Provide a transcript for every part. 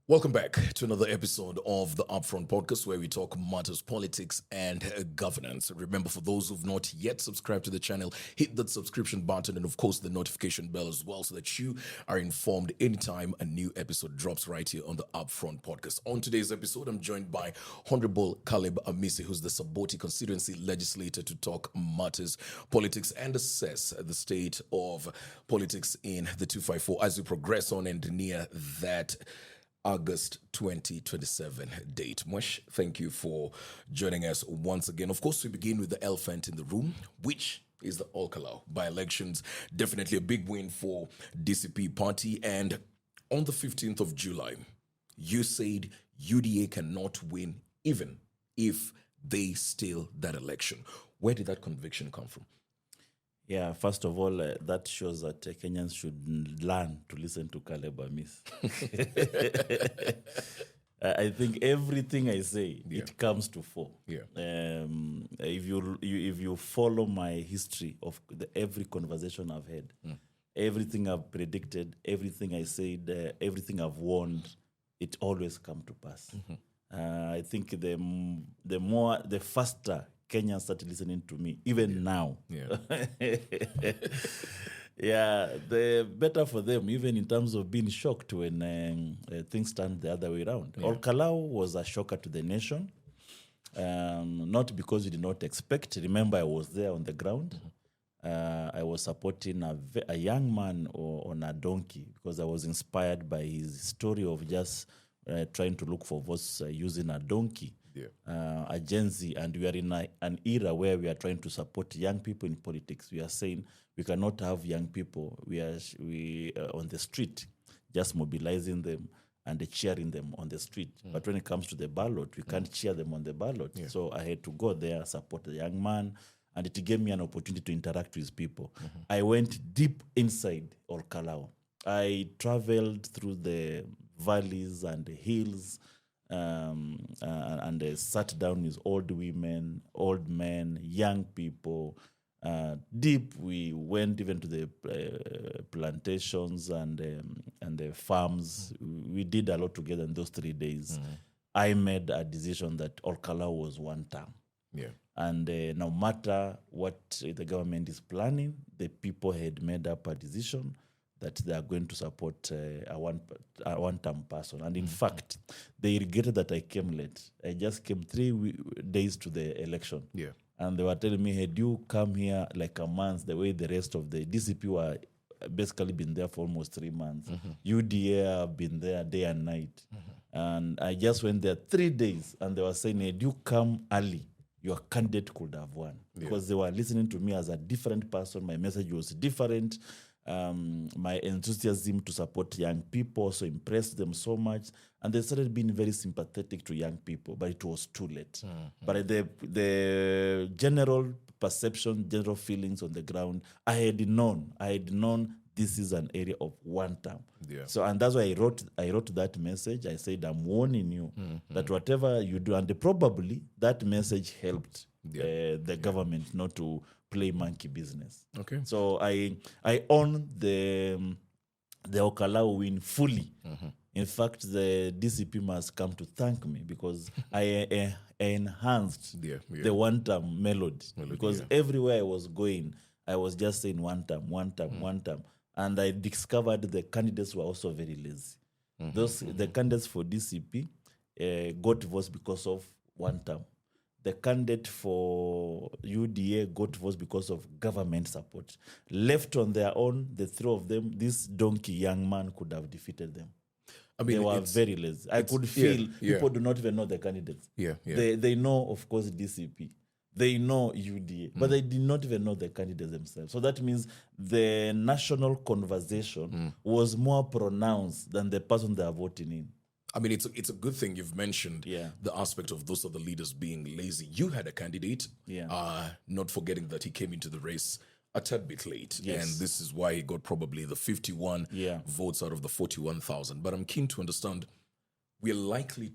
Welcome back to another episode of the Upfront podcast where we talk matters, politics, and governance. Remember, for those who've not yet subscribed to the channel, hit that subscription button and, of course, the notification bell as well so that you are informed anytime a new episode drops right here on the Upfront podcast. On today's episode, I'm joined by Honorable Kalou Amisi, who's the Saboti constituency legislator, to talk matters, politics, and assess the state of politics in the 254 as we progress on and near that August 2027 date. Mosh, thank you for joining us once again. Of course, we begin with the elephant in the room, which is the Kalou by-elections. Definitely a big win for DCP party. And on the 15th of July, you said UDA cannot win even if they steal that election. Where did that conviction come from? Yeah, first of all, that shows that Kenyans should learn to listen to Kalou Amisi. I think everything I say, it comes to fore. Yeah. If you follow my history of every conversation I've had, everything I've predicted, everything I said, everything I've warned, it always comes to pass. I think the faster Kenyans started listening to me, even now. Yeah. Yeah, the better for them, even in terms of being shocked when things turn the other way around. Yeah. Kalou was a shocker to the nation, not because we did not expect. Remember, I was there on the ground. I was supporting a young man on a donkey because I was inspired by his story of just trying to look for votes using a donkey. Yeah. A Gen Z, and we are in an era where we are trying to support young people in politics. We are saying we cannot have young people. We are on the street, just mobilizing them and cheering them on the street. But when it comes to the ballot, we can't cheer them on the ballot. Yeah. So I had to go there, support the young man, and it gave me an opportunity to interact with people. I went deep inside Kalou. I traveled through the valleys and the hills, and sat down with old women, old men, young people. Deep, we went even to the plantations and the farms. We did a lot together in those 3 days. I made a decision that Kalou was one term. Yeah. And no matter what the government is planning, the people had made up a decision that they are going to support a one-term person. And in fact, they regretted that I came late. I just came 3 days to the election. Yeah. And they were telling me, had you come here like a month, the way the rest of the DCP were basically been there for almost 3 months. UDA have been there day and night. And I just went there 3 days, and they were saying, had you come early, your candidate could have won. Because they were listening to me as a different person. My message was different. My enthusiasm to support young people also impressed them so much, and they started being very sympathetic to young people, but it was too late. But the general perception, general feelings on the ground, I had known this is an area of one term. Yeah. So, and that's why I wrote that message. I said, I'm warning you that whatever you do, and probably that message helped the government not to play monkey business. Okay. So I own the Kalou win fully. In fact, the DCP must come to thank me because I enhanced the one-term melody. Because everywhere I was going, I was just saying one term. And I discovered the candidates were also very lazy. The candidates for DCP got votes because of one term. The candidate for UDA got votes because of government support. Left on their own, the 3 of them, this donkey young man could have defeated them. I mean, they were very lazy. I could feel people do not even know the candidates. They know, of course, DCP. They know UDA, but they did not even know the candidates themselves. So that means the national conversation was more pronounced than the person they are voting in. I mean, it's a good thing you've mentioned the aspect of those other leaders being lazy. You had a candidate, not forgetting that he came into the race a tad bit late. Yes. And this is why he got probably the 51 votes out of the 41,000. But I'm keen to understand, are we likely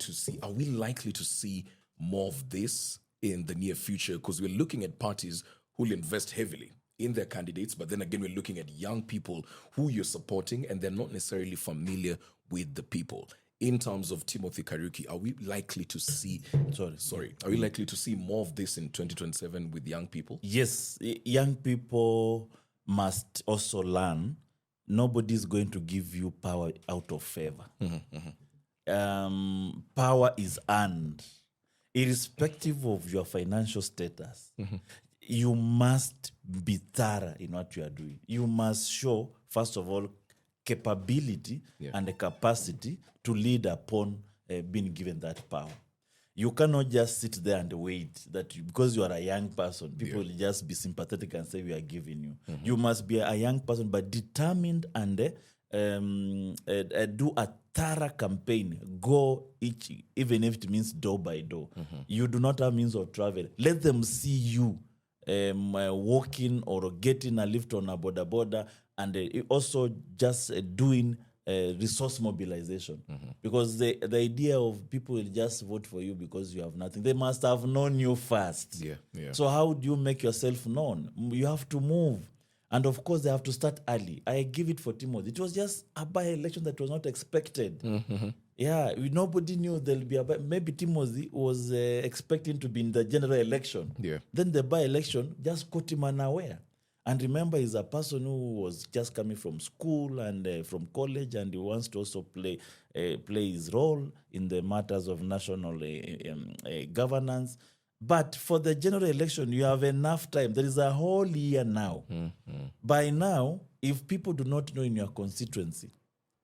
to see more of this in the near future? Because we're looking at parties who will invest heavily in their candidates, but then again, we're looking at young people who you're supporting and they're not necessarily familiar with the people. in terms of Timothy Kariuki, are we likely to see? Sorry. Are we likely to see more of this in 2027 with young people? Yes, young people must also learn. Nobody's going to give you power out of favor. Power is earned, irrespective of your financial status. You must be thorough in what you are doing. You must show, first of all, capability and the capacity to lead upon being given that power. You cannot just sit there and wait that because you are a young person, people will just be sympathetic and say we are giving you. You must be a young person, but determined and do a thorough campaign. Go even if it means door by door. You do not have means of travel. Let them see you walking or getting a lift on a border, and also just doing resource mobilization. Because the idea of people will just vote for you because you have nothing. They must have known you first. So how do you make yourself known? You have to move. And of course, they have to start early. I give it for Timothy. It was just a by-election that was not expected. Nobody knew there'll be maybe Timothy was expecting to be in the general election. Then the by-election just caught him unaware. And remember, he's a person who was just coming from school and from college, and he wants to also play his role in the matters of national governance. But for the general election, you have enough time. There is a whole year now. By now, if people do not know in your constituency,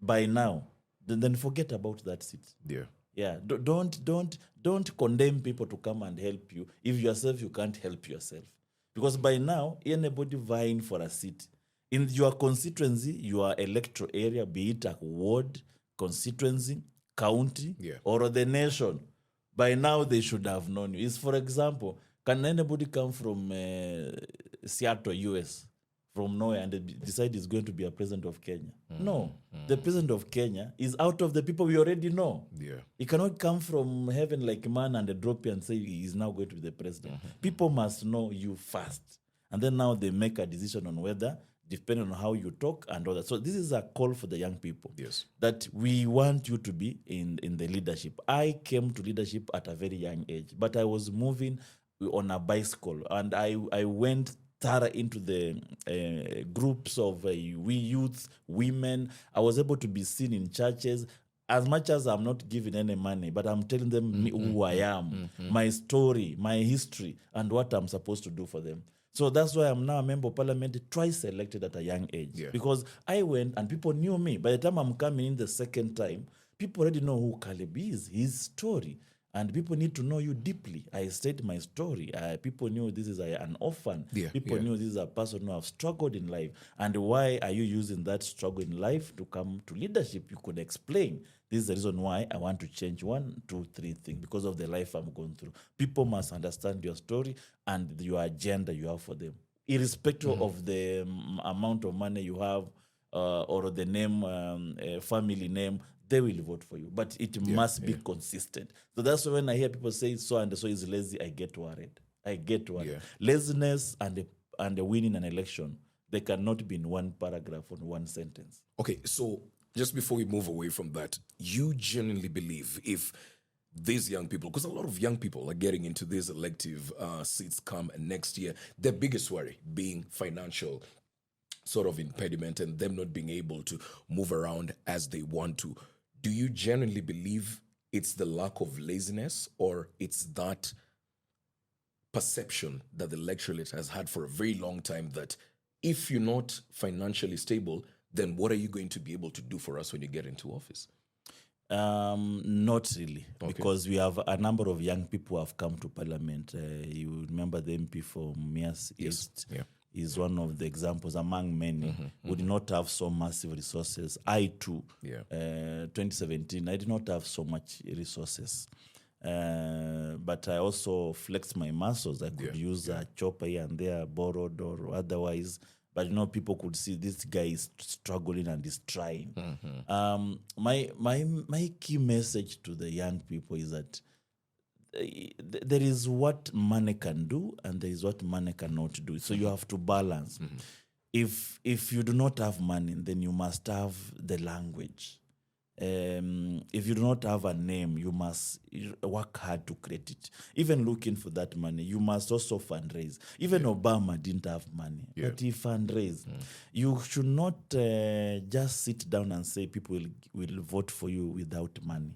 by now, then forget about that seat. Don't condemn people to come and help you if yourself you can't help yourself. Because by now, anybody vying for a seat in your constituency, your electoral area, be it a ward, constituency, county, or the nation, by now they should have known you. For example, can anybody come from Seattle, US, from nowhere, and decide he's going to be a president of Kenya? No. The president of Kenya is out of the people we already know. He cannot come from heaven like man and drop you and say he's now going to be the president. People must know you first. And then now they make a decision on whether, depending on how you talk and all that. So this is a call for the young people. That we want you to be in the leadership. I came to leadership at a very young age, but I was moving on a bicycle, and I went thorough into the groups of we youth, women. I was able to be seen in churches. As much as I'm not giving any money, but I'm telling them who I am, my story, my history, and what I'm supposed to do for them. So that's why I'm now a member of parliament, twice elected at a young age. Because I went and people knew me. By the time I'm coming in the second time, people already know who Kalou is, his story. And people need to know you deeply. I state my story. People knew this is an orphan. People knew this is a person who have struggled in life. And why are you using that struggle in life to come to leadership? You could explain. This is the reason why I want to change 1, 2, 3 things because of the life I'm going through. People must understand your story and your agenda you have for them, irrespective of the amount of money you have or the name, family name. They will vote for you, but it must be consistent. So that's when I hear people say so and so is lazy, I get worried. Laziness and winning an election, they cannot be in one paragraph or one sentence. Okay, so just before we move away from that, you genuinely believe if these young people, because a lot of young people are getting into these elective seats come next year, their biggest worry being financial sort of impediment and them not being able to move around as they want to. Do you genuinely believe it's the lack of laziness, or it's that perception that the electorate has had for a very long time that if you're not financially stable, then what are you going to be able to do for us when you get into office? Not really, because we have a number of young people who have come to parliament. You remember the MP for Mias East? Is one of the examples among many who did not have so massive resources. I too, 2017, I did not have so much resources. But I also flexed my muscles. I could use a chopper here and there, borrowed or otherwise. But people could see this guy is struggling and is trying. My key message to the young people is that there is what money can do and there is what money cannot do. So you have to balance. If you do not have money, then you must have the language. if you do not have a name, you must work hard to create it. Even looking for that money, you must also fundraise. Even Obama didn't have money, but he fundraised. You should not just sit down and say people will vote for you without money.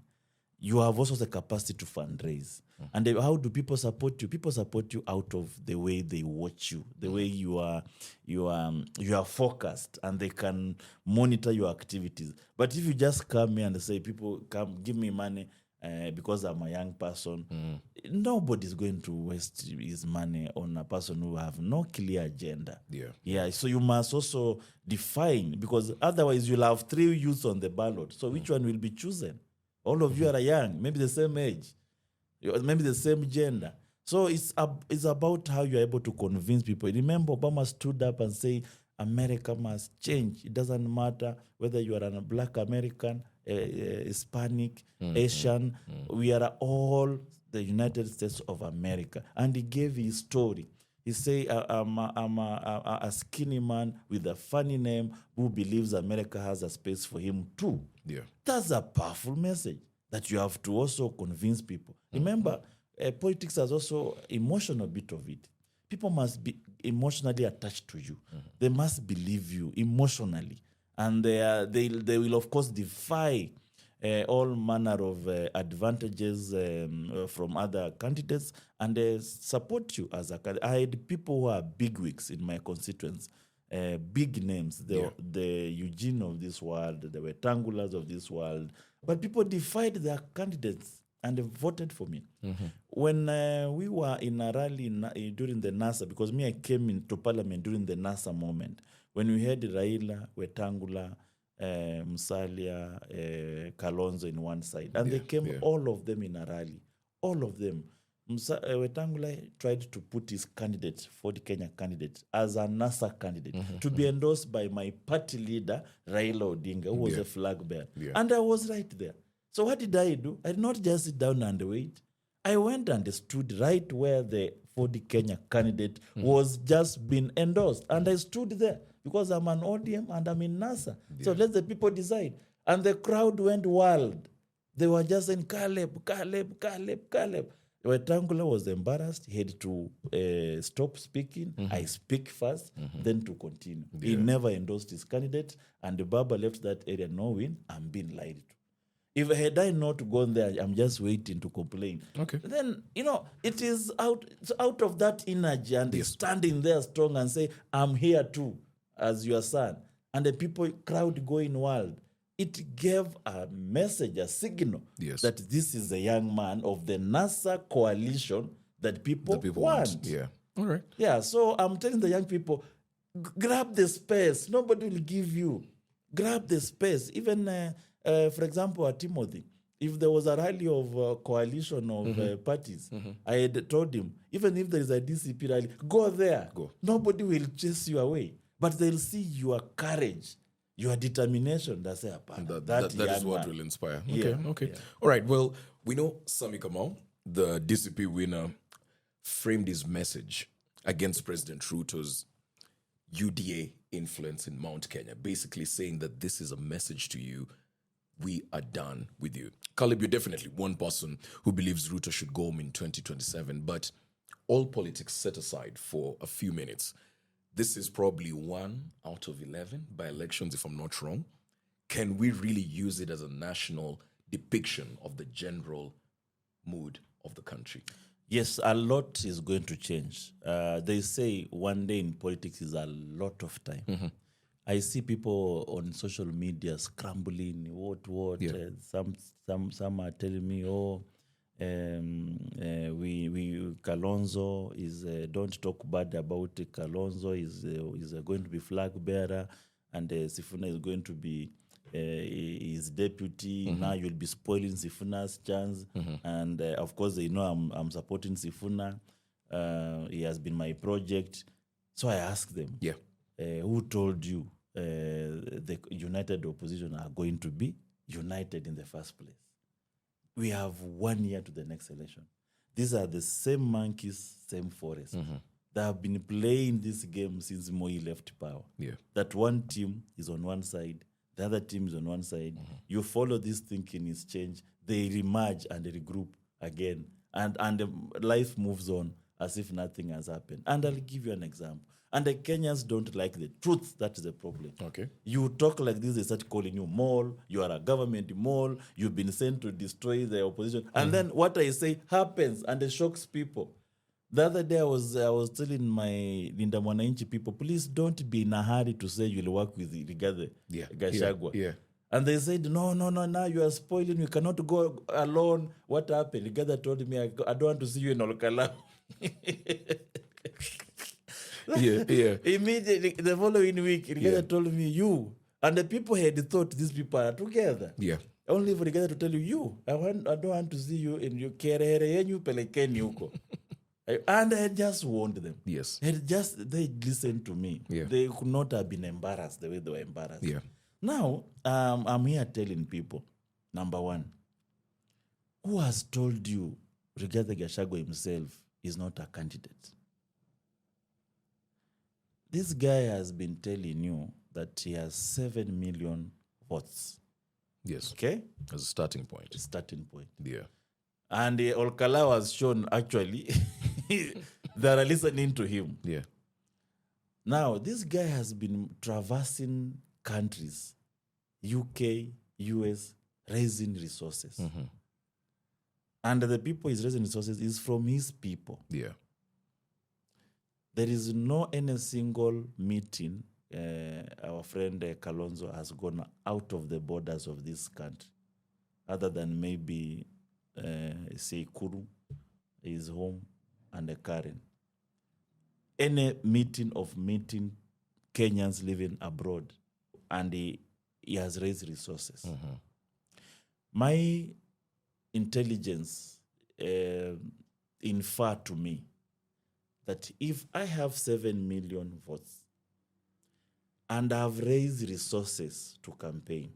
You have also the capacity to fundraise. And how do people support you? People support you out of the way they watch you, the way you are focused, and they can monitor your activities. But if you just come here and say, people come give me money because I'm a young person, nobody's going to waste his money on a person who have no clear agenda. Yeah. So you must also define, because otherwise you'll have 3 youths on the ballot. So which one will be chosen? All of you are young, maybe the same age, maybe the same gender. So it's about how you're able to convince people. Remember, Obama stood up and said, America must change. It doesn't matter whether you are a Black American, Hispanic, Asian. We are all the United States of America. And he gave his story. He said, I'm a skinny man with a funny name who believes America has a space for him too. That's a powerful message that you have to also convince people. Remember, politics has also emotional bit of it. People must be emotionally attached to you. They must believe you emotionally. And they will, of course, defy all manner of advantages from other candidates, and they support you as a candidate. I had people who are bigwigs in my constituents, big names, the Eugene of this world, the Wetangulas of this world, but people defied their candidates and they voted for me. When we were in a rally during the NASA, because I came into parliament during the NASA moment, when we had Raila, Wetangula, Musalia, Kalonzo in one side. And they came, all of them in a rally. All of them. Wetangula tried to put his candidate, for the Kenya candidate, as a NASA candidate, to be endorsed by my party leader, Raila Odinga, who was a flag bearer. And I was right there. So what did I do? I did not just sit down and wait. I went and stood right where the 40 Kenya candidate was just being endorsed. And I stood there because I'm an ODM and I'm in NASA. So let the people decide. And the crowd went wild. They were just saying, Caleb, Caleb, Caleb, Caleb. Wetangula was embarrassed. He had to stop speaking. I speak first, then to continue. He never endorsed his candidate, and the Baba left that area knowing I'm being lied to. If had I not gone there, I'm just waiting to complain. Then, it is out of that energy and standing there strong and say, I'm here too, as your son. And the crowd going wild. It gave a message, a signal that this is a young man of the NASA coalition that people want. All right. Yeah, so I'm telling the young people, grab the space. Nobody will give you. Grab the space. Even, for example, at Timothy, if there was a rally of coalition of parties, I had told him, even if there is a DCP rally, go there. Nobody will chase you away. But they'll see your courage, your determination. That's that is what will inspire. Okay. All right. Well, we know Sami Kamau, the DCP winner, framed his message against President Ruto's UDA influence in Mount Kenya, basically saying that this is a message to you. We are done with you. Caleb, you're definitely one person who believes Ruto should go home in 2027, but all politics set aside for a few minutes. This is probably 1 out of 11 by-elections, if I'm not wrong. Can we really use it as a national depiction of the general mood of the country? Yes, a lot is going to change. They say one day in politics is a lot of time. I see people on social media scrambling, what. Some are telling me, Kalonzo is don't talk bad about Kalonzo is going to be flag bearer, and Sifuna is going to be his deputy. Now you'll be spoiling Sifuna's chance, and of course they know I'm supporting Sifuna. He has been my project. So I asked them, who told you the united opposition are going to be united in the first place? We have 1 year to the next election. These are the same monkeys, same forest. They have been playing this game since Moi left power. That one team is on one side, The other team is on one side. You follow this thinking is change. They remerge and they regroup again. And life moves on as if nothing has happened. And I'll give you an example. And the Kenyans don't like the truth. That is the problem. Okay. You talk like this, they start calling you mole. You are a government mole. You've been sent to destroy the opposition. And then what I say happens and it shocks people. The other day I was telling my Linda Mwananchi people, please don't be in a hurry to say you'll work with Rigathi Gachagua. Yeah. And they said, no, now you are spoiling. You cannot go alone. What happened? Rigathi told me, I don't want to see you in Olkalau. Yeah. Immediately, the following week, Rigathi told me, you. And the people had thought these people are together. Yeah. Only for Rigathi to tell you, I don't want to see you in your kerere yenyu pelekeni huko. And I just warned them. Yes. They listened to me. Yeah. They could not have been embarrassed the way they were embarrassed. Yeah. Now, I'm here telling people, number one, who has told you Rigathi Gachagua himself is not a candidate? This guy has been telling you that he has 7 million votes. Yes. Okay? As a starting point. Starting point. Yeah. And Olkalau has shown, actually, they are listening to him. Yeah. Now, this guy has been traversing countries, UK, US, raising resources. And the people he's raising resources is from his people. Yeah. There is no any single meeting our friend Kalonzo has gone out of the borders of this country, other than maybe, say, Kuru, his home, and Karen. Any meeting Kenyans living abroad, and he has raised resources. My intelligence infer to me that if I have 7 million votes and I've raised resources to campaign,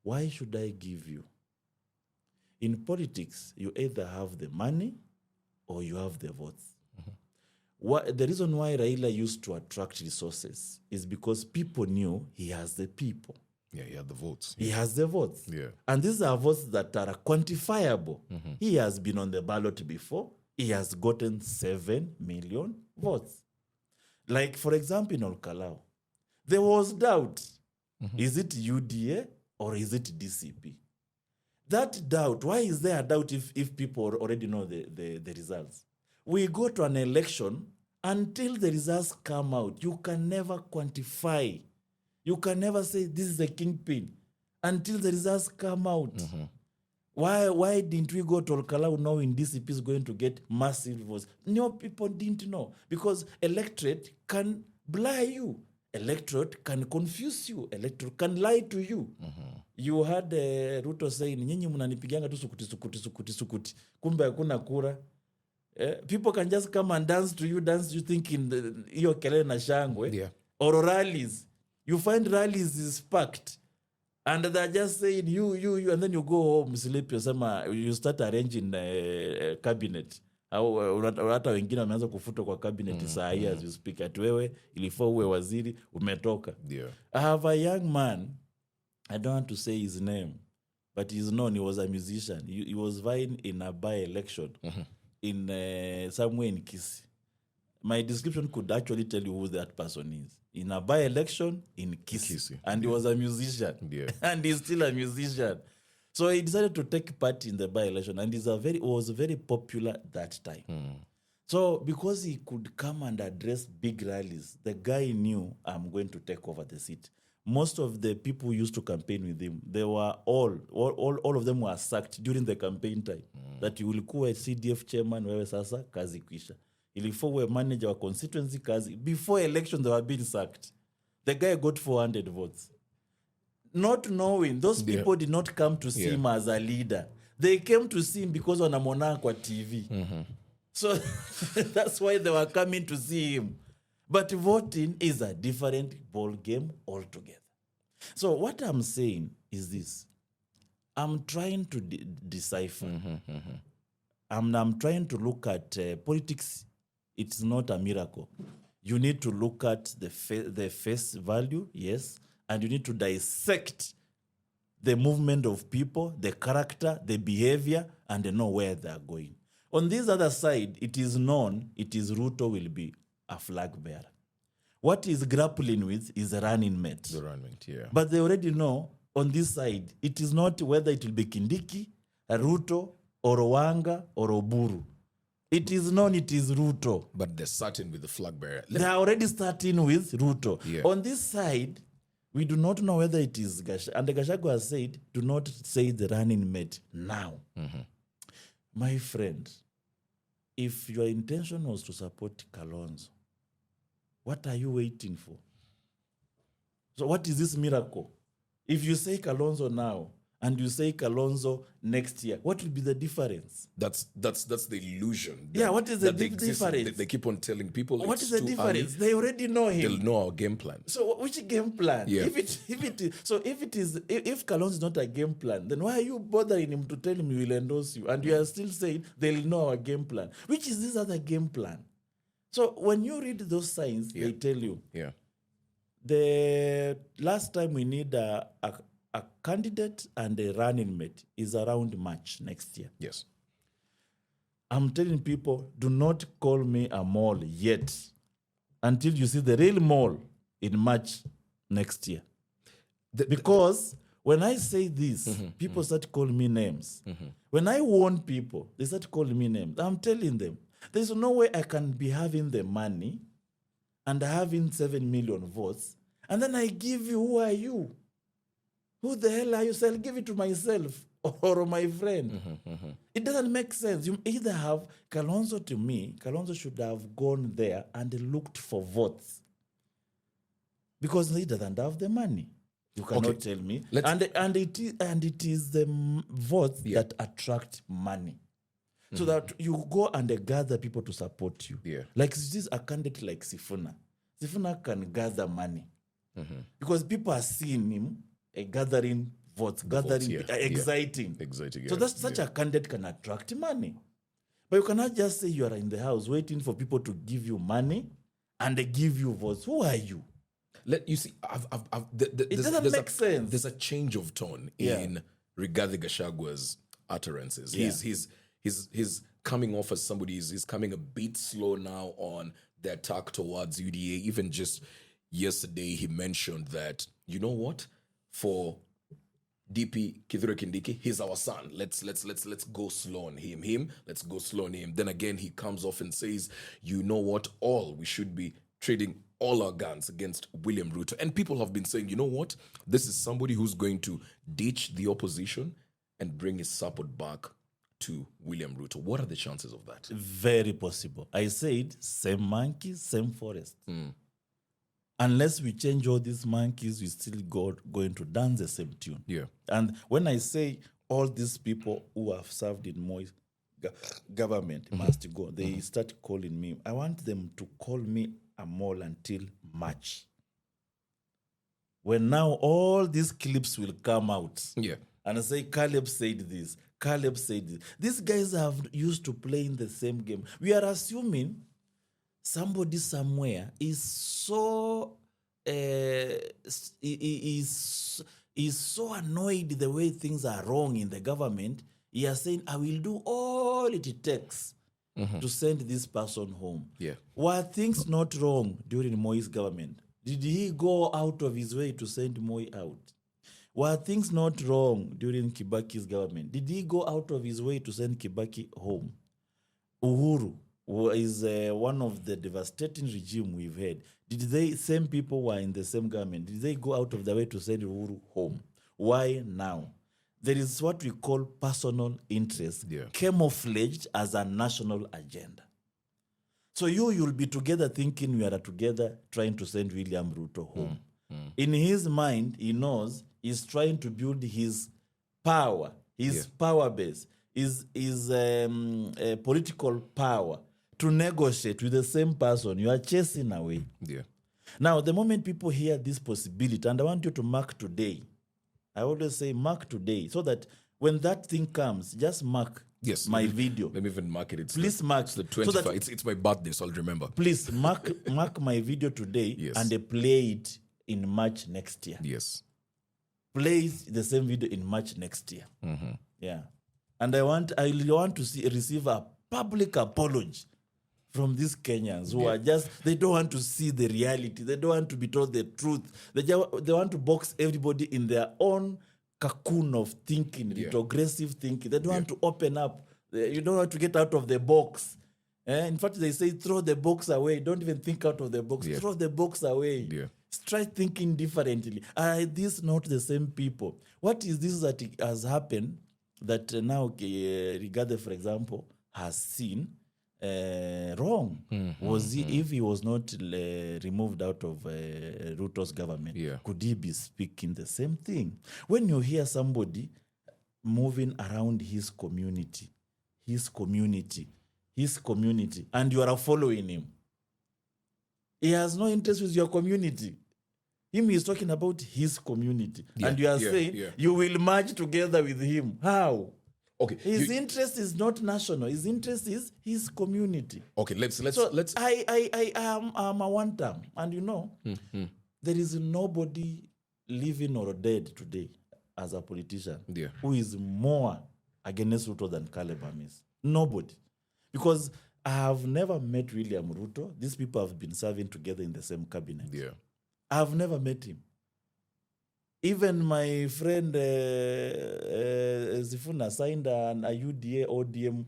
why should I give you? In politics, you either have the money or you have the votes. The reason why Raila used to attract resources is because people knew he has the people. Yeah, he had the votes. He has the votes. Yeah. And these are votes that are quantifiable. He has been on the ballot before. He has gotten 7 million votes. Like, for example, in Olkalau, there was doubt. Is it UDA or is it DCP? That doubt, why is there a doubt if people already know the results? We go to an election until the results come out. You can never quantify. You can never say this is a kingpin until the results come out. Why didn't we go to Olkalau knowing DCP is going to get massive votes? No, people didn't know because electorate can lie you. Electorate can confuse you. Electorate can lie to you. You had Ruto saying, nyinyi mnanipiganga tu sukuti. Kumbe hakuna kura. People can just come and dance to you thinking iyo kelele na shangwe. Yeah. Or rallies. You find rallies is packed. And they're just saying, you, and then you go home, sleep, you start arranging cabinet. Hata wengine wameanza kufutwa kwa cabinet saa hii as you speak. Ati wewe, ilifaa uwe waziri, umetoka. Yeah. I have a young man, I don't want to say his name, but he's known, he was a musician. He was vying in a by-election in somewhere in Kisii. My description could actually tell you who that person is. In a by-election in Kisii. And he was a musician. Yeah. And he's still a musician. So he decided to take part in the by-election. And was very popular that time. So because he could come and address big rallies, the guy knew, I'm going to take over the seat. Most of the people who used to campaign with him, they were all of them were sacked during the campaign time. That you will kuwa CDF chairman, wewe sasa, kazi kwisha. Ilifo we manager wa constituency kazi. Before election, they were being sacked. The guy got 400 votes. Not knowing, those people did not come to see him as a leader. They came to see him because wanamwona kwa TV. So that's why they were coming to see him. But voting is a different ball game altogether. So what I'm saying is this. I'm trying to decipher. I'm trying to look at politics. It's not a miracle. You need to look at the face value, yes, and you need to dissect the movement of people, the character, the behavior, and they know where they are going. On this other side, it is known, it is Ruto will be a flag bearer. What he's grappling with is a running mate. The running mate, yeah. But they already know on this side, it is not whether it will be Kindiki, Ruto, or Wanga, or Oburu. It is known it is Ruto. But they're starting with the flag bearer. They are already starting with Ruto. Yeah. On this side, we do not know whether it is Gachagua. And the Gachagua has said, do not say the running mate now. My friend, if your intention was to support Kalonzo, what are you waiting for? So what is this miracle? If you say Kalonzo now and you say Kalonzo next year, what will be the difference? That's the illusion. Yeah, what is the difference? They keep on telling people. What is the difference? They already know him. They'll know our game plan. So which game plan? Yeah. If Kalonzo is not a game plan, then why are you bothering him to tell him he will endorse you? And you are still saying they'll know our game plan. Which is this other game plan? So when you read those signs, they tell you. Yeah. The last time we need a candidate and a running mate is around March next year. Yes. I'm telling people, do not call me a mole yet until you see the real mole in March next year. Because when I say this, people start calling me names. When I warn people, they start calling me names. I'm telling them, there's no way I can be having the money and having 7 million votes, and then I give you, who are you? Who the hell are you? So I'll give it to myself or my friend. It doesn't make sense. You either have Kalonzo. To me, Kalonzo should have gone there and looked for votes because he doesn't have the money. You cannot tell me. And it is the votes that attract money. So that you go and gather people to support you. Yeah. Like this is a candidate like Sifuna. Sifuna can gather money. Because people are seeing him gathering votes, exciting. Exciting. So that's such a candidate can attract money. But you cannot just say you are in the house waiting for people to give you money and they give you votes. Who are you? You see, it doesn't make sense. There's a change of tone in regarding Gachagua's utterances. Yeah. He's coming off as somebody, he's coming a bit slow now on the attack towards UDA. Even just yesterday, he mentioned that, you know what, for DP Kithure Kindiki, he's our son. Let's go slow on him. Let's go slow on him. Then again, he comes off and says, you know what, we should be trading all our guns against William Ruto. And people have been saying, you know what, this is somebody who's going to ditch the opposition and bring his support back to William Ruto. What are the chances of that? Very possible. I said, same monkeys, same forest. Unless we change all these monkeys, we still going to dance the same tune. Yeah. And when I say all these people who have served in Moi's government must go, they start calling me. I want them to call me a mole until March. When now all these clips will come out. Yeah. And I say, Caleb said this. Caleb said this. These guys have used to play in the same game. We are assuming somebody somewhere is so annoyed the way things are wrong in the government. He is saying, I will do all it takes to send this person home. Yeah. Were things not wrong during Moi's government? Did he go out of his way to send Moi out? Were things not wrong during Kibaki's government? Did he go out of his way to send Kibaki home? Uhuru, who is one of the devastating regime we've had, same people were in the same government, did they go out of their way to send Uhuru home? Why now? There is what we call personal interest, camouflaged as a national agenda. So you'll be together thinking we are together trying to send William Ruto home. In his mind, he knows he's trying to build his power, his power base, his political power to negotiate with the same person you are chasing away. Yeah. Now, the moment people hear this possibility, and I want you to mark today, I always say mark today, so that when that thing comes, just mark my video. Let me even mark it. Please mark. It's the 25th. So it's my birthday, so I'll remember. Please mark my video today and play it in March next year. Yes. Play the same video in March next year. Yeah. And I want to receive a public apology from these Kenyans who are they don't want to see the reality. They don't want to be told the truth. They want to box everybody in their own cocoon of thinking, retrogressive thinking. They don't want to open up. You don't want to get out of the box. In fact, they say throw the box away. Don't even think out of the box. Throw the box away. Try thinking differently. Are these not the same people? What is this that has happened that now Rigathi, for example, has seen wrong? If he was not removed out of Ruto's government, could he be speaking the same thing? When you hear somebody moving around his community, and you are following him, he has no interest with your community. Him is talking about his community. And you are saying you will merge together with him. How? Okay. His interest is not national. His interest is his community. Okay, let's I am a one term. And there is nobody living or dead today as a politician who is more against Ruto than Amisi. Nobody. Because I have never met William Ruto. These people have been serving together in the same cabinet. I have never met him. Even my friend Sifuna signed a UDA ODM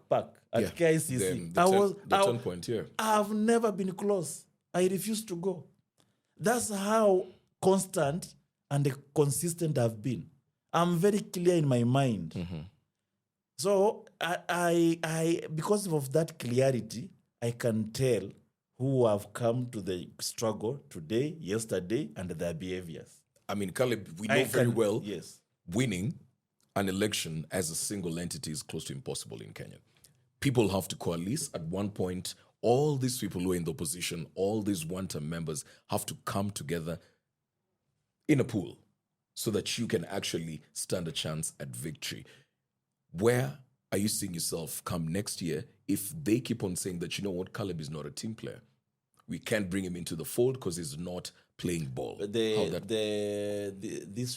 pack at KICC. I have never been close. I refuse to go. That's how constant and consistent I've been. I'm very clear in my mind. So I because of that clarity, I can tell who have come to the struggle today, yesterday, and their behaviors. I mean, Caleb, we know very well winning an election as a single entity is close to impossible in Kenya. People have to coalesce. At one point, all these people who are in the opposition, all these one-term members have to come together in a pool so that you can actually stand a chance at victory. Where are you seeing yourself come next year if they keep on saying that, you know what, Caleb is not a team player? We can't bring him into the fold because he's not playing ball. This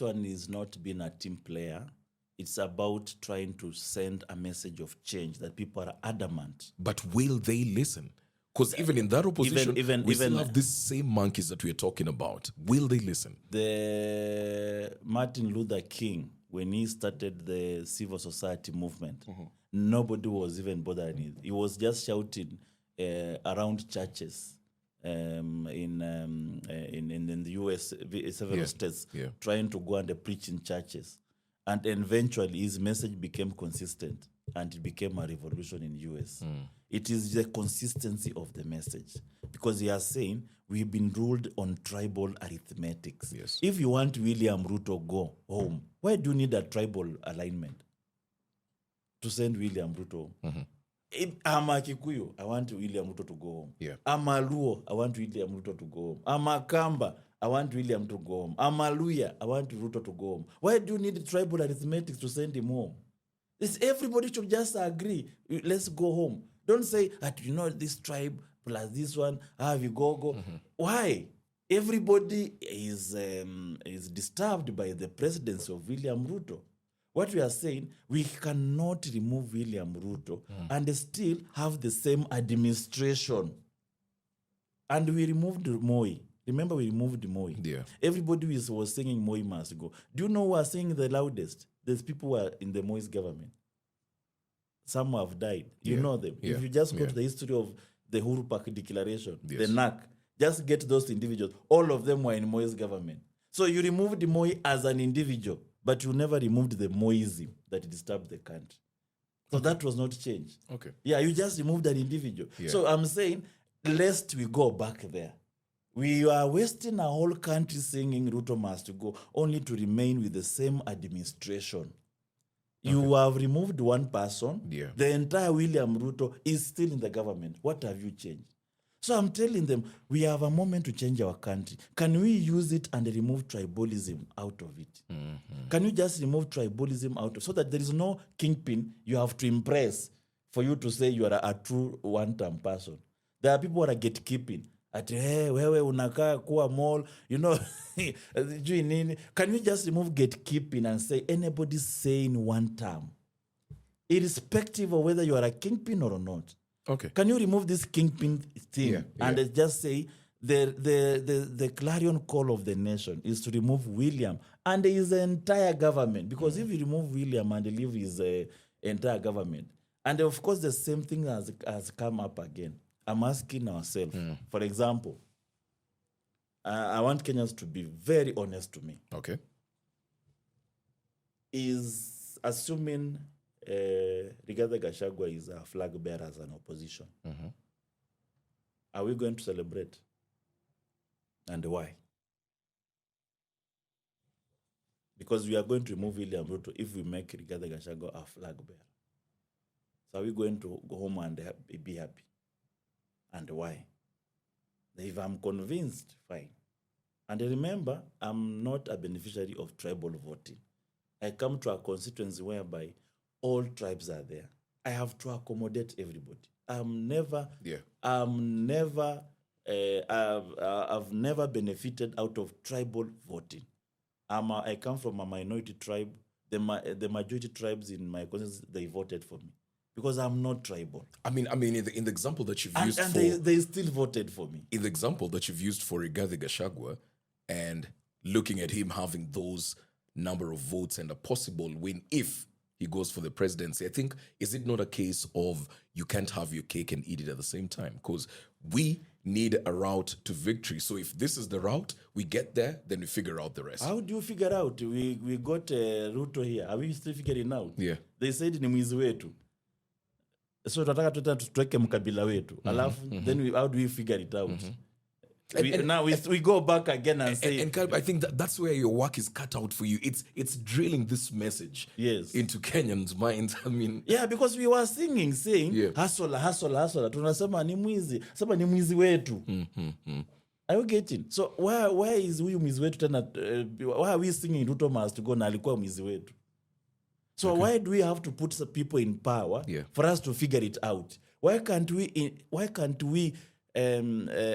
one is not being a team player. It's about trying to send a message of change that people are adamant. But will they listen? Because even in that opposition, we still have these same monkeys that we're talking about. Will they listen? The Martin Luther King, when he started the civil society movement, nobody was even bothering it. He was just shouting around churches in the US, several states, trying to go and preach in churches. And eventually his message became consistent and it became a revolution in US. It is the consistency of the message. Because he is saying, we've been ruled on tribal arithmetics. If you want William Ruto go home, why do you need a tribal alignment to send William Ruto home? I'm a Kikuyu, I want William Ruto to go home. I'm a Luo, I want William Ruto to go home. I'm a Kamba, I want William to go home. I'm a Luya, I want Ruto to go home. Why do you need tribal arithmetics to send him home? Everybody should just agree, let's go home. Don't say, this tribe plus this one, you go. Why? Everybody is disturbed by the presidency of William Ruto. What we are saying, we cannot remove William Ruto and still have the same administration. And we removed Moi. Remember, we removed Moi. Everybody was singing Moi must go. Do you know who are singing the loudest? There's people who are in the Moi's government. Some have died. You know them. If you just go to the history of the Uhuru Park Declaration, the NAC, just get those individuals. All of them were in Moi's government. So you removed Moi as an individual, but you never removed the Moism that disturbed the country. So that was not changed. You just removed an individual. So I'm saying, lest we go back there. We are wasting our whole country singing Ruto must go, only to remain with the same administration. You have removed one person. The entire William Ruto is still in the government. What have you changed? So I'm telling them, we have a moment to change our country. Can we use it and remove tribalism out of it? Can you just remove tribalism out of it so that there is no kingpin you have to impress for you to say you are a true one-term person? There are people who are gatekeeping. ati wewe unakaa kuwa mall, you know. Sijui nini. Can we just remove gatekeeping and say anybody saying one term, irrespective of whether you are a kingpin or not? Okay. Can you remove this kingpin thing and just say the clarion call of the nation is to remove William and his entire government? Because if you remove William and leave his entire government, and of course the same thing has come up again. I'm asking ourselves, for example, I want Kenyans to be very honest to me. Okay. Is assuming Rigathi Gachagua is a flag bearer as an opposition. Are we going to celebrate? And why? Because we are going to remove William Ruto if we make Rigathi Gachagua a flag bearer. So are we going to go home and be happy? And why? If I'm convinced, fine. And remember, I'm not a beneficiary of tribal voting. I come to a constituency whereby all tribes are there. I have to accommodate everybody. I've never benefited out of tribal voting. I come from a minority tribe. The majority tribes in my constituency, they voted for me because I'm not tribal. I mean, in the example that you've used and for... they still voted for me. In the example that you've used for Rigathi Gachagua and looking at him having those number of votes and a possible win if he goes for the presidency, I think, is it not a case of you can't have your cake and eat it at the same time? Because we need a route to victory. So if this is the route, we get there, then we figure out the rest. How do you figure out? We got Ruto here. Are we still figuring out? Yeah. They said ni mwizi wetu. So tunataka tuweke mkabila wetu. Alafu, then how do we figure it out? We go back again and say... And I think that's where your work is cut out for you. It's drilling this message into Kenyans' minds. I mean... Yeah, because we were saying, hustle. Tunasema ni mwizi. Sema ni mwizi wetu. Are you getting? So where is huyu mwizi wetu tena? Why are we singing Ruto must go na alikuwa mwizi wetu? So why do we have to put some people in power for us to figure it out? Why can't we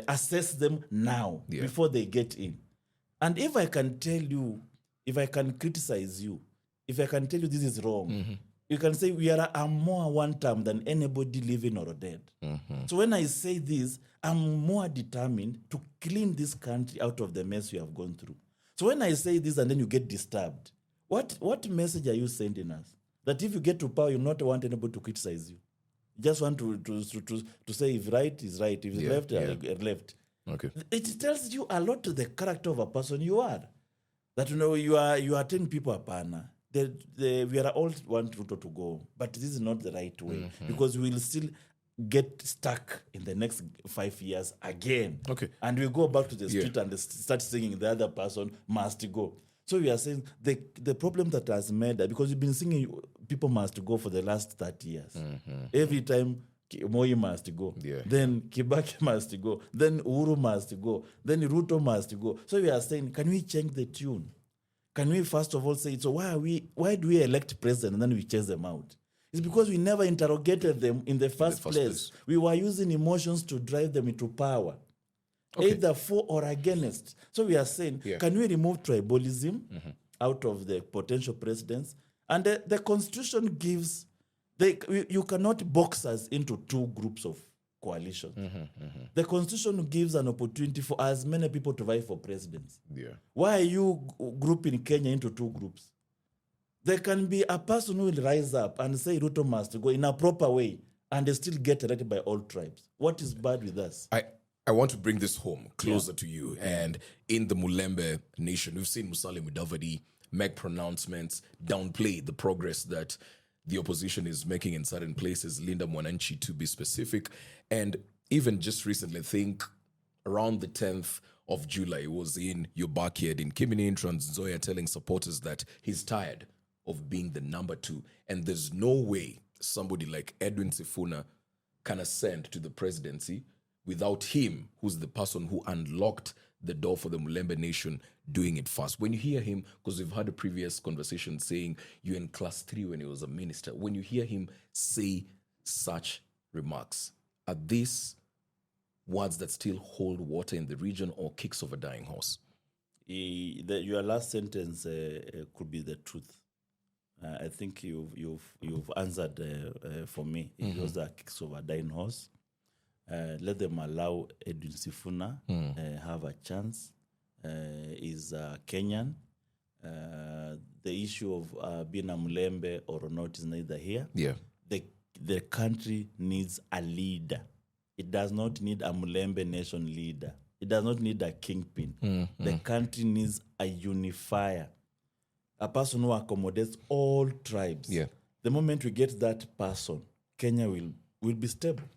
assess them now before they get in? And if I can tell you, if I can criticize you, if I can tell you this is wrong, you can say we are more one term than anybody living or dead. So when I say this, I'm more determined to clean this country out of the mess we have gone through. So when I say this and then you get disturbed, what message are you sending us? That if you get to power, you not want anybody to criticize you. You just want to say if right is right, if left is left. Okay. It tells you a lot to the character of a person you are. That you are telling people apana. We are all want Ruto to go, but this is not the right way because we will still get stuck in the next 5 years again. Okay. And we go back to the street and start singing the other person must go. So we are saying the problem that has made that, because we've been singing people must go for the last 30 years. Every time Moi must go, then Kibaki must go, then Uhuru must go, then Ruto must go. So we are saying, can we change the tune? Can we first of all say, so why do we elect president and then we chase them out? It's because we never interrogated them in the first place. We were using emotions to drive them into power. Either for or against. So we are saying, can we remove tribalism out of the potential presidents? And the Constitution gives, you cannot box us into two groups of coalition. The Constitution gives an opportunity for as many people to vie for presidents. Why are you grouping Kenya into two groups? There can be a person who will rise up and say Ruto must go in a proper way and they still get elected by all tribes. What is bad with us? I want to bring this home closer to you. And in the Mulembe nation, we've seen Musalia Mudavadi make pronouncements, downplay the progress that the opposition is making in certain places, Linda Mwananchi to be specific. And even just recently, I think around the 10th of July, he was in your backyard in Kimini in Trans Nzoia telling supporters that he's tired of being the number 2. And there's no way somebody like Edwin Sifuna can ascend to the presidency without him, who's the person who unlocked the door for the Mulembe nation, doing it first. When you hear him, because we've had a previous conversation saying you're in class 3 when he was a minister, when you hear him say such remarks, are these words that still hold water in the region, or kicks of a dying horse? Your last sentence could be the truth. I think you've answered for me. It was the kicks of a dying horse. Let them allow Edwin Sifuna have a chance. Is Kenyan. The issue of being a Mulembe or not is neither here. Yeah. The country needs a leader. It does not need a Mulembe nation leader. It does not need a kingpin. The country needs a unifier, a person who accommodates all tribes. Yeah. The moment we get that person, Kenya will be stable.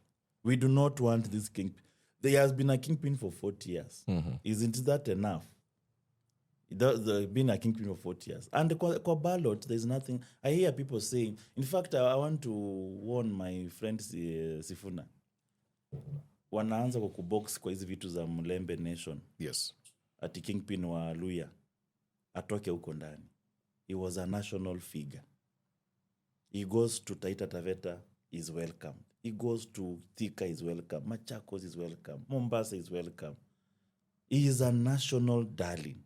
We do not want this kingpin. There has been a kingpin for 40 years. Isn't that enough? There's been a kingpin for 40 years. And the ballot, there's nothing. I hear people saying, in fact, I want to warn my friend Sifuna. Wanaanza kukubox kwa hizi vitu za Mulembe nation. Yes. Ati kingpin wa Luya. Atoke huko ndani. He was a national figure. He goes to Taita Taveta, is welcome. He goes to Thika, is welcome. Machakos is welcome. Mombasa is welcome. He is a national darling.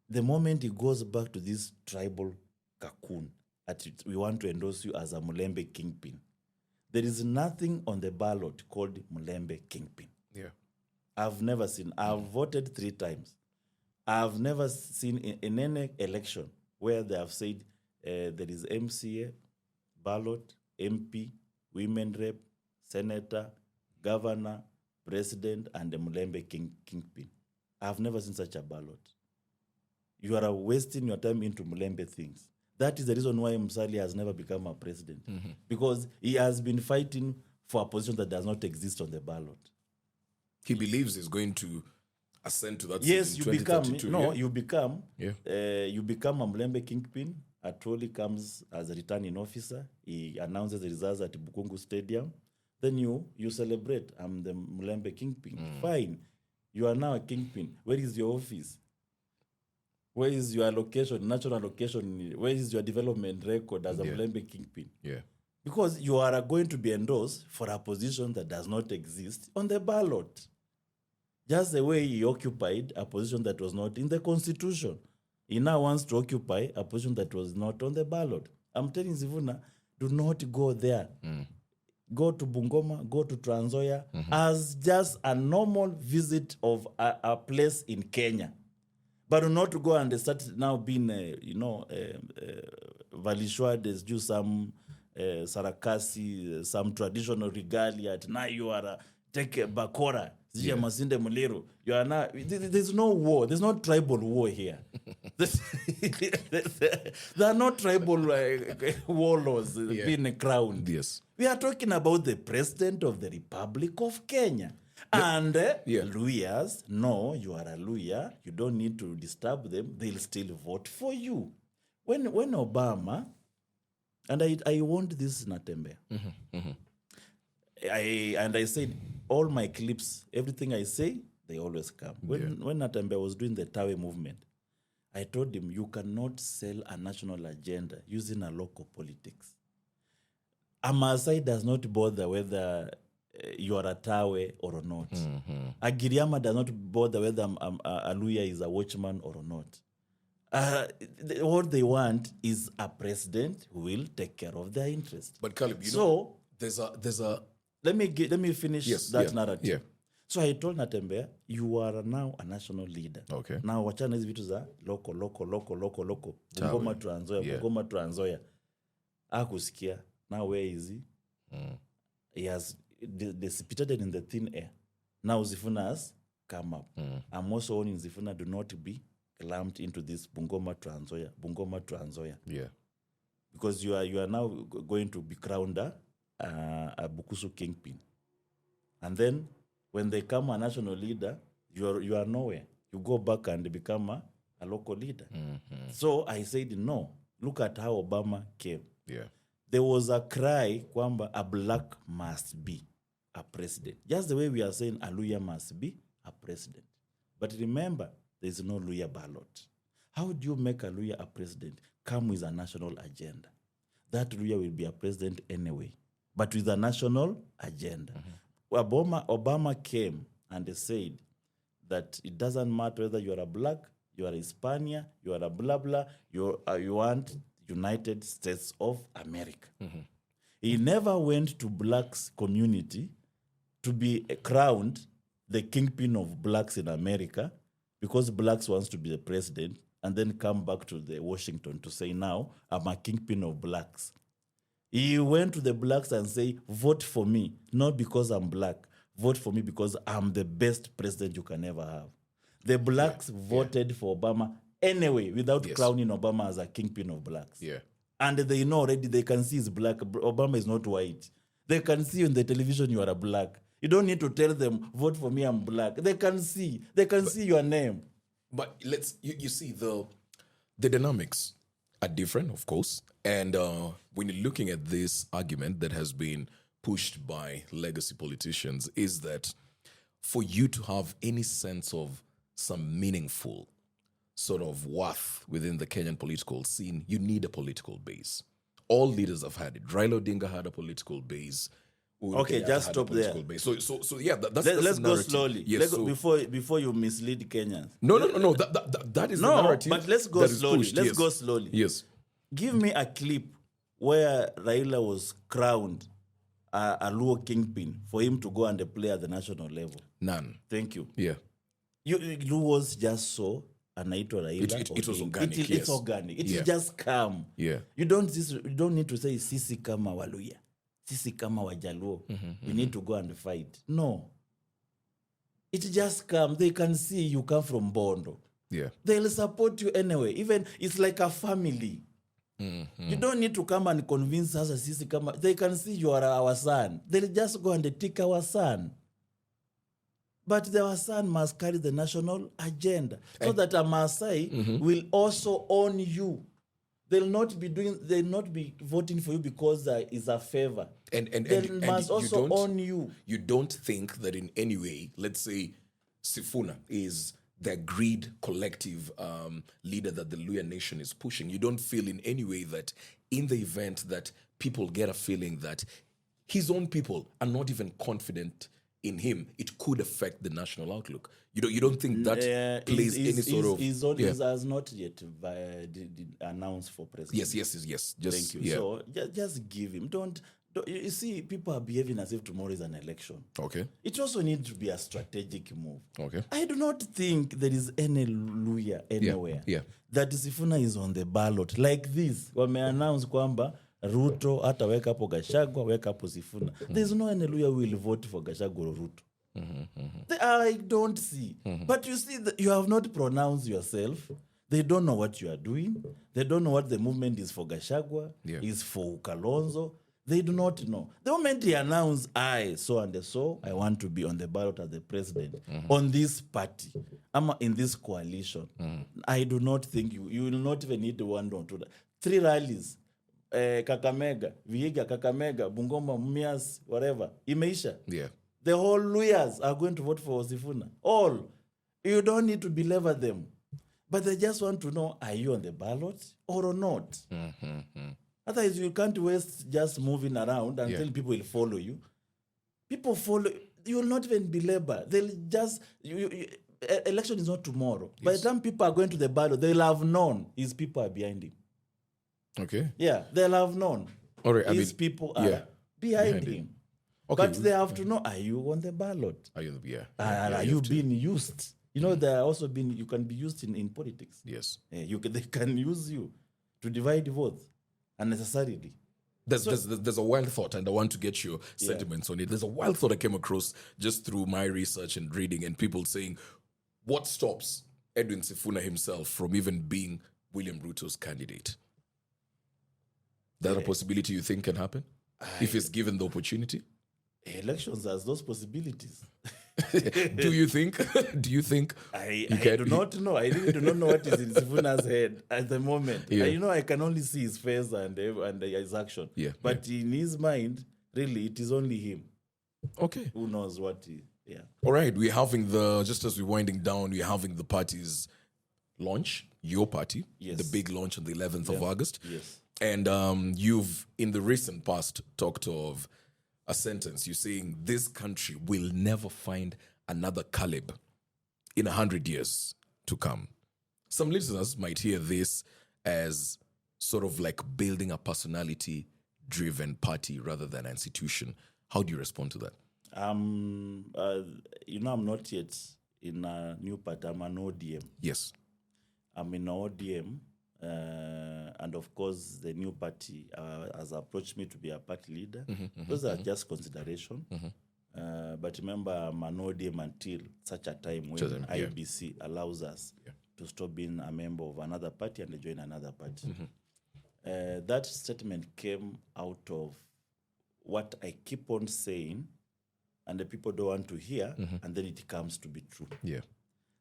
The moment he goes back to this tribal cocoon, we want to endorse you as a Mulembe kingpin. There is nothing on the ballot called Mulembe kingpin. Yeah. I've never seen. I've voted 3 times. I've never seen in any election where they have said there is MCA, ballot, MP, women rep, senator, governor, president, and the Mulembe kingpin. I've never seen such a ballot. You are wasting your time into Mulembe things. That is the reason why Musalia has never become a president. Because he has been fighting for a position that does not exist on the ballot. He believes he's going to ascend to that Yes, seat you in become. 2032. No, yeah? you become a Mulembe kingpin. A trolley comes as a returning officer. He announces the results at Bukungu Stadium. Then you celebrate. I'm the Mulembe kingpin. Fine. You are now a kingpin. Where is your office? Where is your allocation, natural allocation? Where is your development record as a Mulembe kingpin? Yeah. Because you are going to be endorsed for a position that does not exist on the ballot. Just the way he occupied a position that was not in the Constitution. He now wants to occupy a position that was not on the ballot. I'm telling Sifuna, do not go there. Go to Bungoma, go to Trans Nzoia as just a normal visit of a place in Kenya. But not to go and start now being, valishwa, there's just some sarakasi, some traditional regalia. Now you are take a bakora, masinde mulero. You are now. There's no war. There's no tribal war here. There are no tribal warlords being crowned. Yes. We are talking about the president of the Republic of Kenya. And Luyas, no, you are a Luya. You don't need to disturb them. They'll still vote for you. When Obama, and I want this Natembe. I said, all my clips, everything I say, they always come. When Natembe was doing the Tawe movement, I told him, you cannot sell a national agenda using a local politics. A Maasai does not bother whether you are a Tawe or not. A Giriama does not bother whether a Luya is a watchman or not. What they want is a president who will take care of their interest. But Caleb, there's a. Let me finish that narrative. Yeah. So I told Natembe, you are now a national leader. Okay. Now wachana hizi vitu za local. Bungoma Trans Nzoia. Akusikia. Now where is he? He has dissipated in the thin air. Now Sifuna has come up. I'm also warning Sifuna, do not be clamped into this Bungoma Trans Nzoia. Yeah. Because you are now going to be crowned a Bukusu kingpin. And then when they come a national leader, you are nowhere. You go back and become a local leader. So I said, no. Look at how Obama came. Yeah. There was a cry kwamba a black must be a president. Just the way we are saying a Luya must be a president. But remember, there is no Luya ballot. How do you make a Luya a president? Come with a national agenda. That Luya will be a president anyway, but with a national agenda. Obama came and they said that it doesn't matter whether you are a black, you are a Hispania, you are a blah blah, you want United States of America. He never went to blacks community to be crowned the kingpin of blacks in America because blacks wants to be the president and then come back to the Washington to say, now I'm a kingpin of blacks. He went to the blacks and say, vote for me, not because I'm black. Vote for me because I'm the best president you can ever have. The blacks voted for Obama anyway without crowning Obama as a kingpin of blacks. Yeah. And they know already, they can see he's black. Obama is not white. They can see on the television you are a black. You don't need to tell them, vote for me, I'm black. They can see. They can see your name. But you see, the dynamics are different, of course. And when you're looking at this argument that has been pushed by legacy politicians, is that for you to have any sense of some meaningful sort of worth within the Kenyan political scene, you need a political base. All leaders have had it. Raila Odinga had a political base. Okay, just stop there. Base. So yeah, that's let's the go narrative. slowly. Yes, Before you mislead Kenyans. No. That is the narrative. But let's go slowly. Let's go slowly. Yes. Give me a clip where Raila was crowned a Luo kingpin for him to go and play at the national level. None. Thank you. Yeah. Luo was just so anaitwa Raila. It was organic. It's organic. It just come. Yeah. You don't need to say sisi kama Waluya, sisi kama Wajaluo. We need to go and fight. No. It just come. They can see you come from Bondo. Yeah. They'll support you anyway. Even it's like a family. You don't need to come and convince us as sisi kama. They can see you are our son. They'll just go and take our son. But our son must carry the national agenda so that a Maasai will also own you. They'll not be voting for you because it's a favor. And they must also own you. You don't think that in any way, let's say Sifuna is the agreed collective leader that the Luya nation is pushing. You don't feel in any way that in the event that people get a feeling that his own people are not even confident in him, it could affect the national outlook. You don't think that plays any sort of... He has not yet announced for president. Yes. Thank you. So just give him. Don't. You see, people are behaving as if tomorrow is an election. Okay. It also needs to be a strategic move. Okay. I do not think there is any Luya anywhere that Sifuna is on the ballot. Like this, wame-announce kwamba Ruto ataweka hapo Gachagua, weka hapo Sifuna. There's no any Luya who will vote for Gachagua or Ruto. I don't see. But you see, you have not pronounced yourself. They don't know what you are doing. They don't know what the movement is for Gachagua, is for Kalonzo. They do not know. The moment he announced, I want to be on the ballot as the president on this party, I'm in this coalition. I do not think you will not even need one or two. 3 rallies, Kakamega, Vihiga, Kakamega, Bungoma, Mumias, whatever, Imeisha. Yeah. The whole lawyers are going to vote for Sifuna. All. You don't need to belabor them. But they just want to know, are you on the ballot or not? Otherwise, you can't waste just moving around until people will follow you. People follow, you will not even belabor. They'll just, election is not tomorrow. Yes. By the time people are going to the ballot, they'll have known his people are behind him. Okay. Yeah, they'll have known. All right. His people are behind him. Okay. But they have to know, are you on the ballot? Are you, are you being used? You know, there are also you can be used in politics. Yes. They can use you to divide votes unnecessarily. There's a wild thought, and I want to get your sentiments on it. There's a wild thought I came across just through my research and reading, and people saying, what stops Edwin Sifuna himself from even being William Ruto's candidate? That a possibility you think can happen? If he's given the opportunity? Elections has those possibilities. Do you think? I do not know. I really do not know what is in Sifuna's head at the moment. I can only see his face and his action. But in his mind, really, it is only him. Okay. Who knows what All right. We're having just as we're winding down, we're having the party's launch, your party, the big launch on the 11th of August. Yes. And you've, in the recent past, talked of a sentence. You're saying this country will never find another Caleb in 100 years to come. Some listeners might hear this as sort of like building a personality-driven party rather than an institution. How do you respond to that? I'm not yet in a new party. I'm an ODM. Yes. I'm in ODM, and of course, the new party has approached me to be a party leader. Those are just consideration. But remember, I'm an ODM until such a time when IBC allows us to stop being a member of another party and join another party. That statement came out of what I keep on saying, and the people don't want to hear, and then it comes to be true. Yeah.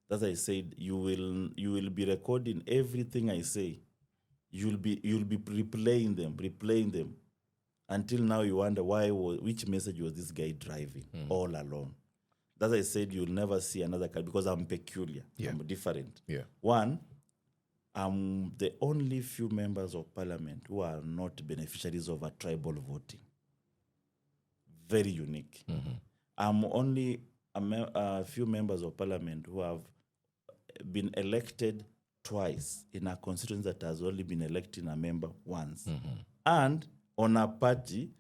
As I said, you will be recording everything I say. You'll be replaying them, until now you wonder which message was this guy driving all alone. As I said, you'll never see another card because I'm peculiar. I'm different. Yeah. One, I'm the only few members of parliament who are not beneficiaries of a tribal voting. Very unique. I'm only a few members of parliament who have been elected twice in a constituency that has only been electing a member once. And on a party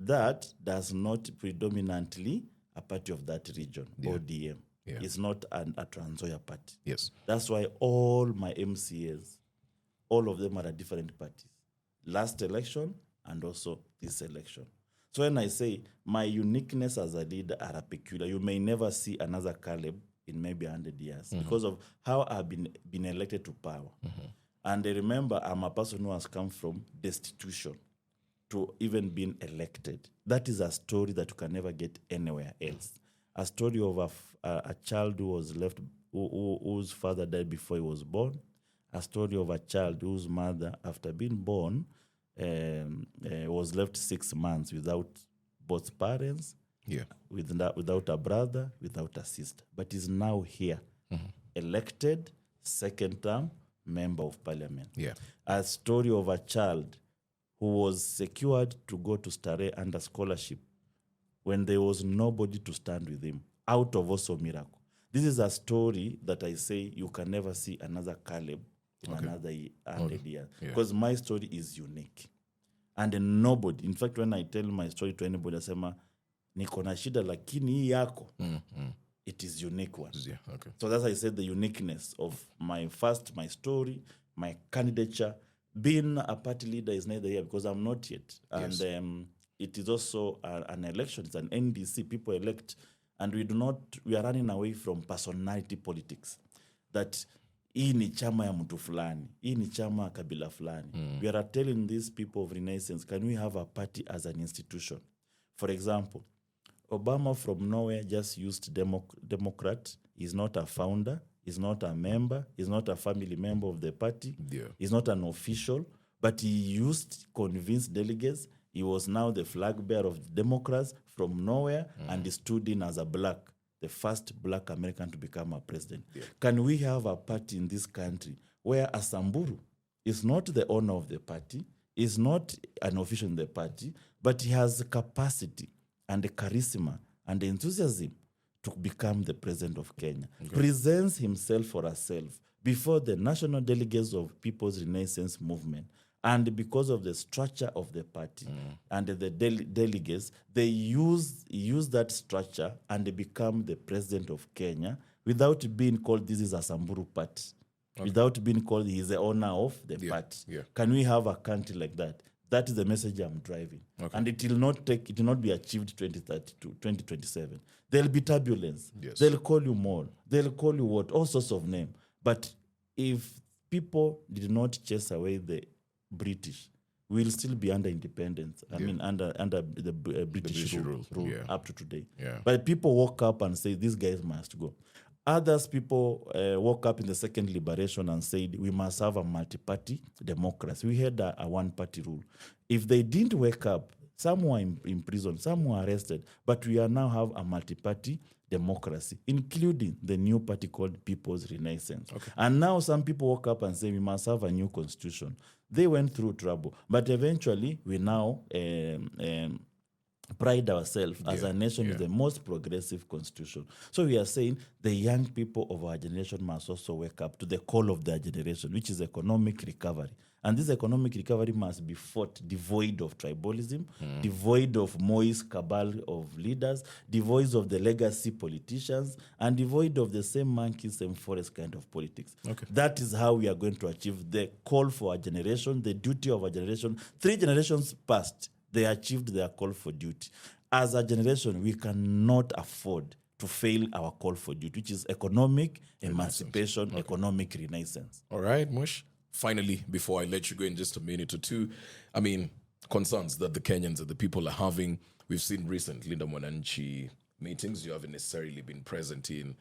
that does not predominantly a party of that region, ODM. It's not a Trans Nzoia party. Yes. That's why all my MCAs, all of them are a different parties. Last election and also this election. So when I say my uniqueness as a leader are a peculiar, you may never see another Caleb in maybe 100 years because of how I've been elected to power. And remember, I'm a person who has come from destitution to even being elected. That is a story that you can never get anywhere else. A story of a child who was left, whose father died before he was born. A story of a child whose mother, after being born, was left 6 months without both parents, without a brother, without a sister. But is now here, elected, second term, member of parliament. A story of a child who was secured to go to Stare under scholarship when there was nobody to stand with him, out of also miracle. This is a story that I say you can never see another Caleb in another 100 years. Because my story is unique. And nobody, in fact, when I tell my story to anybody, I say, niko na shida lakini hii yako, it is unique one. So that's why I said the uniqueness of my story, my candidature. Being a party leader is neither here because I'm not yet. And it is also an election. It's an NDC. People elect. And we are running away from personality politics. That hii ni chama ya mtu fulani, hii ni chama kabila fulani. We are telling these people of Renaissance, can we have a party as an institution? For example, Obama from nowhere just used Democrat. He's not a founder. He's not a member. He's not a family member of the party. He's not an official. But he convinced delegates. He was now the flag bearer of the Democrats from nowhere, and he stood in as the first black American to become a president. Can we have a party in this country where a Samburu is not the owner of the party, is not an official in the party, but he has the capacity and the charisma and the enthusiasm to become the president of Kenya, presents himself or herself before the national delegates of People's Renaissance Movement. And because of the structure of the party and the delegates, they use that structure and they become the president of Kenya without being called this is a Samburu party, without being called he is the owner of the party. Can we have a country like that? That is the message I'm driving. And it will not be achieved 2027. There'll be turbulence. They'll call you more. They'll call you what? All sorts of names. But if people did not chase away the British, we'll still be under independence. I mean, under the British rule up to today. But people woke up and say, these guys must go. Others people woke up in the second liberation and said, we must have a multi-party democracy. We had a one-party rule. If they didn't wake up, some were in prison, some were arrested, but we now have a multi-party democracy, including the new party called People's Renaissance. And now some people woke up and say, we must have a new constitution. They went through trouble. But eventually, we now pride ourselves as a nation with the most progressive constitution. So we are saying the young people of our generation must also wake up to the call of their generation, which is economic recovery. And this economic recovery must be fought devoid of tribalism, devoid of Moi's cabal of leaders, devoid of the legacy politicians, and devoid of the same monkey, same forest kind of politics. Okay. That is how we are going to achieve the call for our generation, the duty of our generation. 3 generations past, they achieved their call for duty. As a generation, we cannot afford to fail our call for duty, which is economic emancipation, economic renaissance. All right, Mush. Finally, before I let you go in just a minute or two, I mean, concerns that the Kenyans and the people are having. We've seen recent Linda Mwananchi meetings. You haven't necessarily been present in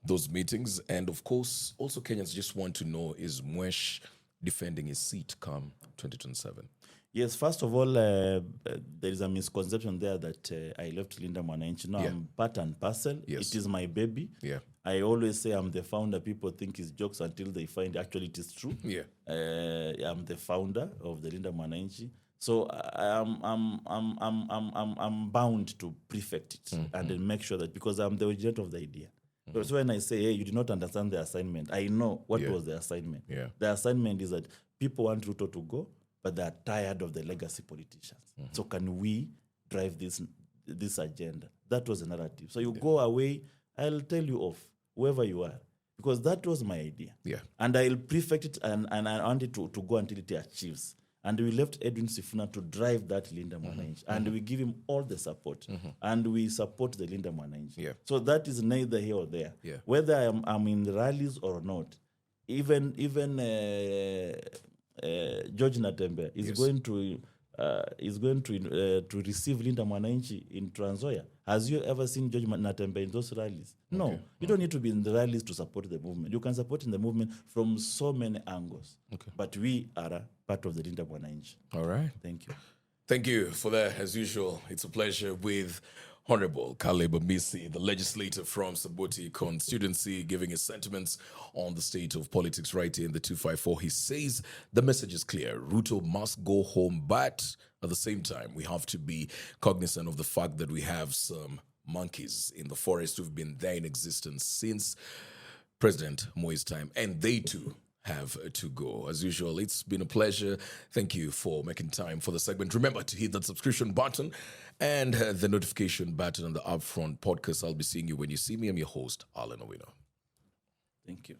those meetings. And of course, also Kenyans just want to know, is Mwesh defending his seat come 2027? Yes, first of all, there is a misconception there that I left Linda Mwananchi. No, I'm part and parcel. Yes. It is my baby. Yeah. I always say I'm the founder. People think it's jokes until they find actually it is true. Yeah. I'm the founder of the Linda Mwananchi. So I'm bound to prefect it and then make sure that, because I'm the originator of the idea. So when I say, hey, you did not understand the assignment, I know what was the assignment. Yeah. The assignment is that people want Ruto to go, but they're tired of the legacy politicians. So can we drive this agenda? That was the narrative. So you go away, I'll tell you off, whoever you are, because that was my idea. Yeah. And I'll prefect it, and I want it to go until it achieves. And we left Edwin Sifuna to drive that Linda Mwananchi. And we give him all the support. And we support the Linda Mwananchi. Yeah. So that is neither here or there. Yeah. Whether I'm in the rallies or not, even George Natembe is going to receive Linda Mwananchi in Trans Nzoia. Has you ever seen George Natembe in those rallies? No. You don't need to be in the rallies to support the movement. You can support in the movement from so many angles. Okay. But we are a part of the Linda Mwananchi. All right. Thank you. Thank you for that. As usual, it's a pleasure with Honorable Kalou Amisi, the legislator from Saboti constituency, giving his sentiments on the state of politics right here in the 254. He says the message is clear. Ruto must go home, but at the same time, we have to be cognizant of the fact that we have some monkeys in the forest who've been there in existence since President Moi's time, and they too have to go. As usual, it's been a pleasure. Thank you for making time for the segment. Remember to hit that subscription button and the notification button on the Upfront podcast. I'll be seeing you when you see me. I'm your host, Allan Owino. Thank you.